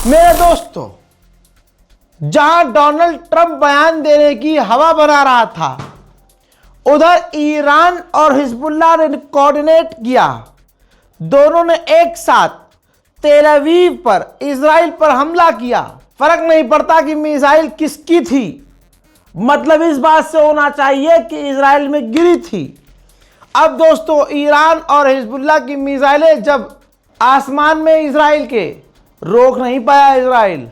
मेरे दोस्तों, जहां डोनाल्ड ट्रंप बयान देने की हवा बना रहा था, उधर ईरान और हिजबुल्लाह ने कोऑर्डिनेट किया। दोनों ने एक साथ तेल अवीव पर, इजराइल पर हमला किया। फर्क नहीं पड़ता कि मिसाइल किसकी थी, मतलब इस बात से होना चाहिए कि इजराइल में गिरी थी। अब दोस्तों, ईरान और हिजबुल्लाह की मिसाइलें जब आसमान में इजराइल के रोक नहीं पाया इजराइल,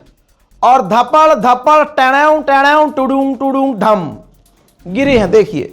और धपड़ धपड़ टेढ़ेऊ टेढ़ेऊ टुडूं टुडूं ढम गिरी हैं। देखिए,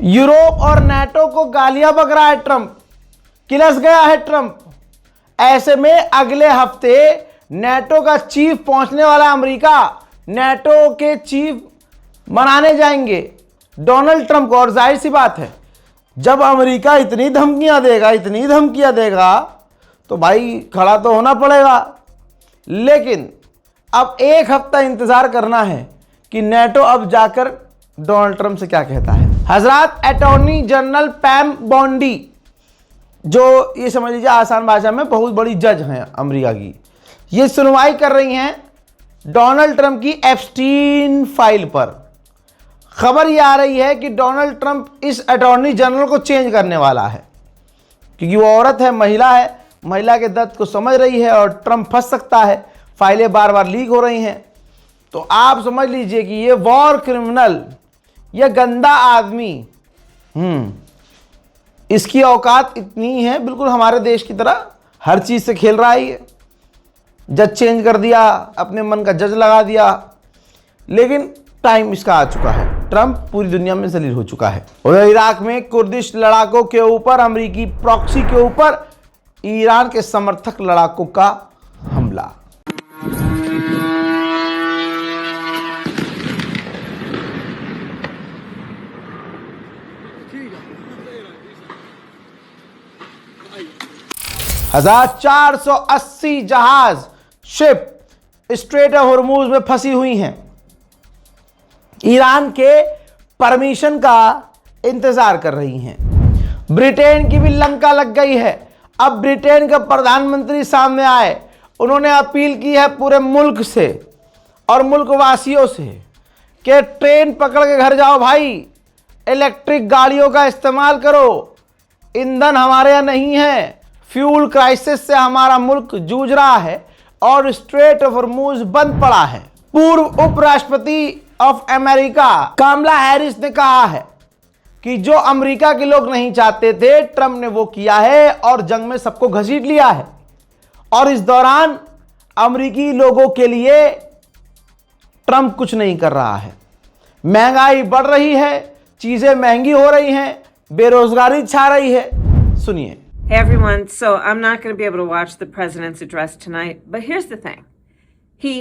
यूरोप और नाटो को गालियां बक रहा है ट्रंप, किलस गया है ट्रंप। ऐसे में अगले हफ्ते नाटो का चीफ पहुंचने वाला अमेरिका नाटो के चीफ बनाने जाएंगे डोनाल्ड ट्रंप को। और जाहिर सी बात है, जब अमेरिका इतनी धमकियां देगा तो भाई खड़ा तो होना पड़ेगा। लेकिन अब एक हफ्ता इंतजार करना है कि नाटो अब जाकर डोनाल्ड ट्रंप से क्या कहता है। हजरात, अटॉर्नी जनरल पैम बॉन्डी, जो ये समझ लीजिए आसान भाषा में बहुत बड़ी जज हैं अमेरिका की, ये सुनवाई कर रही हैं डोनाल्ड ट्रंप की एप्स्टीन फाइल पर। खबर ये आ रही है कि डोनाल्ड ट्रंप इस अटॉर्नी जनरल को चेंज करने वाला है, क्योंकि वो औरत है, महिला है, महिला के दर्द को समझ रही है और ट्रंप फंस सकता है। फाइलें बार बार लीक हो रही हैं, तो आप समझ लीजिए कि ये वॉर क्रिमिनल, ये गंदा आदमी, इसकी औकात इतनी है, बिल्कुल हमारे देश की तरह हर चीज से खेल रहा है ये। जज चेंज कर दिया, अपने मन का जज लगा दिया, लेकिन टाइम इसका आ चुका है। ट्रंप पूरी दुनिया में जलील हो चुका है। उधर इराक में कुर्दिश लड़ाकों के ऊपर, अमेरिकी प्रॉक्सी के ऊपर ईरान के समर्थक लड़ाकों का हमला। हजार 480 जहाज, शिप स्ट्रेट ऑफ हॉर्मूज में फंसी हुई हैं। ईरान के परमिशन का इंतजार कर रही हैं। ब्रिटेन की भी लंका लग गई है। अब ब्रिटेन के प्रधानमंत्री सामने आए, उन्होंने अपील की है पूरे मुल्क से और मुल्क वासियों से कि ट्रेन पकड़ के घर जाओ भाई, इलेक्ट्रिक गाड़ियों का इस्तेमाल करो, ईंधन हमारे यहाँ नहीं है, फ्यूल क्राइसिस से हमारा मुल्क जूझ रहा है और स्ट्रेट ऑफ हॉर्मूज बंद पड़ा है। पूर्व उपराष्ट्रपति ऑफ अमेरिका कामला हैरिस ने कहा है कि जो अमेरिका के लोग नहीं चाहते थे, ट्रंप ने वो किया है और जंग में सबको घसीट लिया है। और इस दौरान अमेरिकी लोगों के लिए ट्रंप कुछ नहीं कर रहा है। महंगाई बढ़ रही है, चीजें महंगी हो रही हैं, बेरोजगारी छा रही है। सुनिए। Hey everyone, so I'm not going to be able to watch the president's address tonight, but here's the thing. He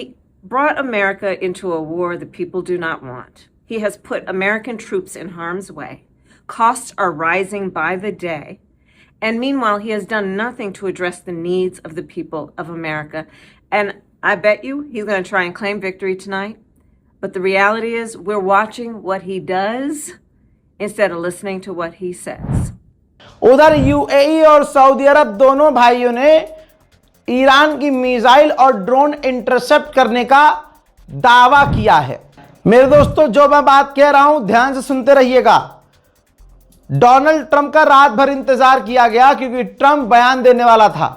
brought America into a war the people do not want. He has put American troops in harm's way. Costs are rising by the day. And meanwhile, he has done nothing to address the needs of the people of America. And I bet you he's going to try and claim victory tonight. But the reality is we're watching what he does instead of listening to what he says. उधर UAE और Saudi अरब दोनों भाइयों ने Iran की missile और drone intercept करने का दावा किया है। मेरे दोस्तों, जो मैं बात कह रहा हूं ध्यान से सुनते रहिएगा। डोनाल्ड ट्रंप का रात भर इंतजार किया गया क्योंकि ट्रंप बयान देने वाला था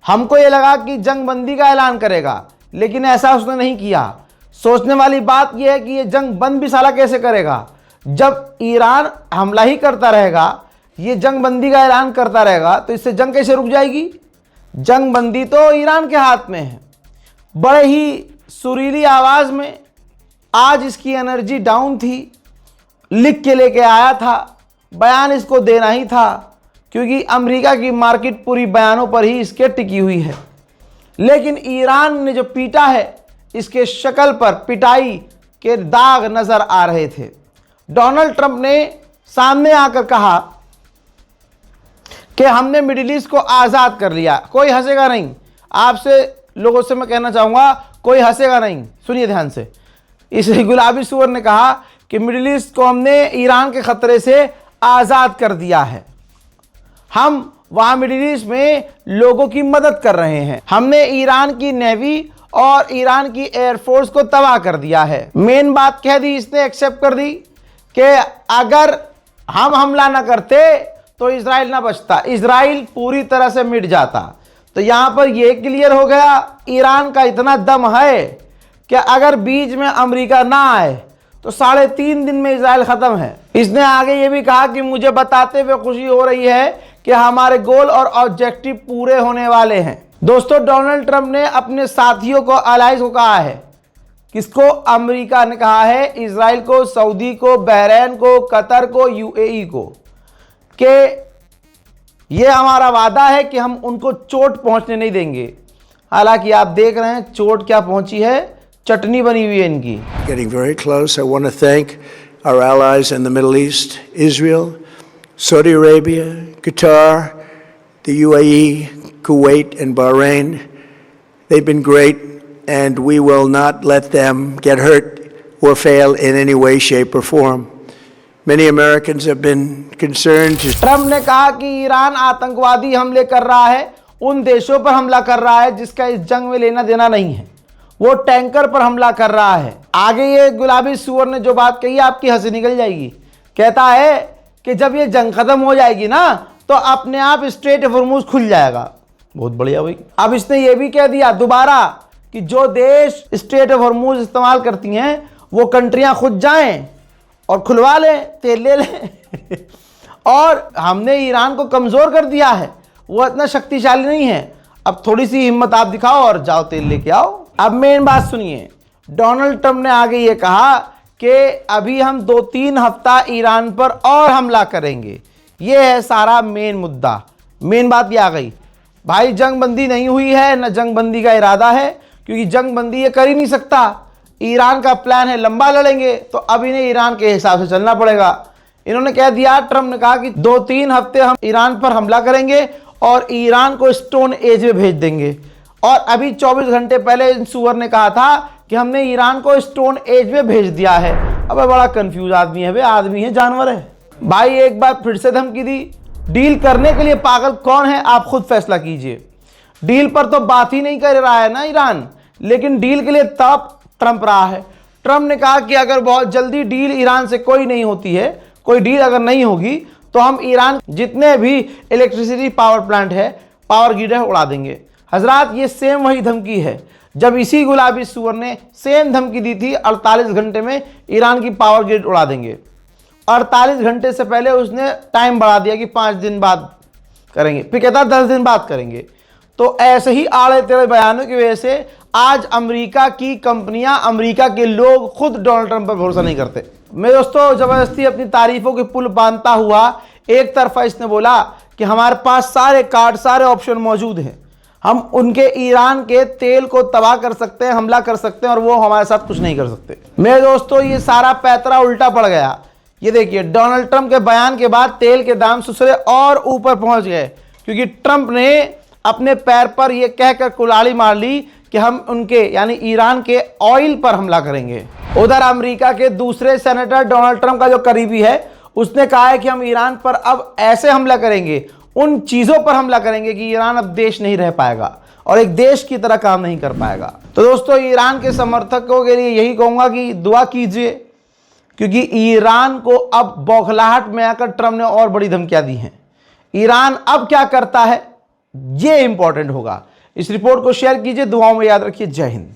हमको ये लगा कि जंग बंदी का ऐलान करेगा, लेकिन ऐसा उसने नहीं किया। सोचने वाली बात यह है कि ये जंग बंद भी साला कैसे करेगा, जब ईरान हमला ही करता रहेगा, ये जंग बंदी का ऐलान करता रहेगा, तो इससे जंग कैसे रुक जाएगी। जंग बंदी तो ईरान के हाथ में है। बड़े ही सुरीली आवाज़ में आज इसकी एनर्जी डाउन थी, लिख के लेके आया था, बयान इसको देना ही था, क्योंकि अमेरिका की मार्केट पूरी बयानों पर ही इसके टिकी हुई है। लेकिन ईरान ने जो पीटा है, इसके शक्ल पर पिटाई के दाग नजर आ रहे थे। डोनाल्ड ट्रंप ने सामने आकर कहा कि हमने मिडिल ईस्ट को आज़ाद कर लिया। कोई हंसेगा नहीं, आपसे लोगों से मैं कहना चाहूँगा, कोई हंसेगा नहीं, सुनिए ध्यान से। इस गुलाबी सूअर ने कहा कि मिडिल ईस्ट को हमने ईरान के खतरे से आज़ाद कर दिया है, हम वहाँ मिडिल ईस्ट में लोगों की मदद कर रहे हैं, हमने ईरान की नेवी और ईरान की एयरफोर्स को तबाह कर दिया है। मेन बात कह दी इसने, एक्सेप्ट कर दी कि अगर हम हमला ना करते तो इजराइल ना बचता, इजराइल पूरी तरह से मिट जाता। तो यहाँ पर यह क्लियर हो गया, ईरान का इतना दम है कि अगर बीच में अमेरिका ना आए तो 3.5 दिन में इजराइल ख़त्म है। इसने आगे ये भी कहा कि मुझे बताते हुए खुशी हो रही है कि हमारे गोल और ऑब्जेक्टिव पूरे होने वाले हैं। दोस्तों, डोनाल्ड ट्रंप ने अपने साथियों को, अलाइज को कहा है, किसको, अमेरिका ने कहा है, इजराइल को, सऊदी को, बहरीन को, कतर को, यूएई को, कि ये हमारा वादा है कि हम उनको चोट पहुंचने नहीं देंगे। हालांकि आप देख रहे हैं चोट क्या पहुंची है, चटनी बनी हुई है इनकी। Getting very close. I want to thank our allies in the Middle East, Israel, Saudi Arabia, Qatar, the UAE, Kuwait, and Bahrain. They've been great, and we will not let them get hurt or fail in any way, shape, or form. Many Americans have been concerned. Trump ने कहा कि Iran आतंकवादी हमले कर रहा है, उन देशों पर हमला कर रहा है जिसका इस जंग में लेना देना नहीं है, वो टैंकर पर हमला कर रहा है। आगे ये गुलाबी सूअर ने जो बात कही, आपकी हंसी निकल जाएगी। कहता है कि जब ये जंग खत्म हो जाएगी ना, तो अपने आप स्ट्रेट हॉर्मुज़ खुल जाएगा। बहुत बढ़िया भाई। अब इसने ये भी कह दिया दोबारा कि जो देश स्ट्रेट हॉर्मुज़ इस्तेमाल करती हैं, वो कंट्रियां खुद जाएं और खुलवा लें, तेल ले लें। और हमने ईरान को कमज़ोर कर दिया है, वो इतना शक्तिशाली नहीं है, अब थोड़ी सी हिम्मत आप दिखाओ और जाओ तेल लेके आओ। अब मेन बात सुनिए, डोनाल्ड ट्रंप ने आगे ये कहा कि अभी हम 2-3 हफ्ता ईरान पर और हमला करेंगे। ये है सारा मेन मुद्दा, मेन बात ये आ गई। भाई जंग बंदी नहीं हुई है, न जंग बंदी का इरादा है, क्योंकि जंग बंदी ये कर ही नहीं सकता। ईरान का प्लान है लंबा लड़ेंगे, तो अब इन्हें ईरान के हिसाब से चलना पड़ेगा। इन्होंने कह दिया, ट्रंप ने कहा कि 2-3 हफ्ते हम ईरान पर हमला करेंगे और ईरान को स्टोन एज में भेज देंगे। और अभी 24 घंटे पहले इन सुअर ने कहा था कि हमने ईरान को स्टोन एज में भेज दिया है। अब बड़ा कंफ्यूज आदमी है, वे आदमी है जानवर है भाई। एक बार फिर से धमकी दी, डील करने के लिए पागल कौन है आप खुद फैसला कीजिए। डील पर तो बात ही नहीं कर रहा है ना ईरान, लेकिन डील के लिए तब ट्रंप रहा है। ट्रंप ने कहा कि अगर बहुत जल्दी डील ईरान से कोई नहीं होती है, कोई डील अगर नहीं होगी, तो हम ईरान जितने भी इलेक्ट्रिसिटी पावर प्लांट है, पावर ग्रिड है, उड़ा देंगे। हजरात, ये सेम वही धमकी है जब इसी गुलाबी सूअर ने सेम धमकी दी थी 48 घंटे में ईरान की पावर ग्रिड उड़ा देंगे। 48 घंटे से पहले उसने टाइम बढ़ा दिया कि 5 दिन बाद करेंगे, फिर कहता 10 दिन बाद करेंगे। तो ऐसे ही आड़े तेड़े बयानों की वजह से आज अमेरिका की कंपनियां, अमेरिका के लोग खुद डोनाल्ड ट्रंप पर भरोसा नहीं करते। मैं दोस्तों जबरदस्ती अपनी तारीफों के पुल बांधता हुआ एक तरफा इसने बोला कि हमारे पास सारे कार्ड, सारे ऑप्शन मौजूद हैं, हम उनके ईरान के तेल को तबाह कर सकते हैं, हमला कर सकते हैं और वो हमारे साथ कुछ नहीं कर सकते। मेरे दोस्तों ये सारा पैतरा उल्टा पड़ गया। ये देखिए, डोनाल्ड ट्रंप के बयान के बाद तेल के दाम सुसरे और ऊपर पहुंच गए, क्योंकि ट्रंप ने अपने पैर पर यह कहकर कुल्हाड़ी मार ली कि हम उनके यानी ईरान के ऑयल पर हमला करेंगे। उधर अमेरिका के दूसरे सेनेटर डोनाल्ड ट्रंप का जो करीबी है, उसने कहा है कि हम ईरान पर अब ऐसे हमला करेंगे, उन चीज़ों पर हमला करेंगे कि ईरान अब देश नहीं रह पाएगा और एक देश की तरह काम नहीं कर पाएगा। तो दोस्तों, ईरान के समर्थकों के लिए यही कहूँगा कि दुआ कीजिए, क्योंकि ईरान को अब बौखलाहट में आकर ट्रंप ने और बड़ी धमकियाँ दी हैं। ईरान अब क्या करता है ये इंपॉर्टेंट होगा। इस रिपोर्ट को शेयर कीजिए, दुआओं में याद रखिए। जय हिंद।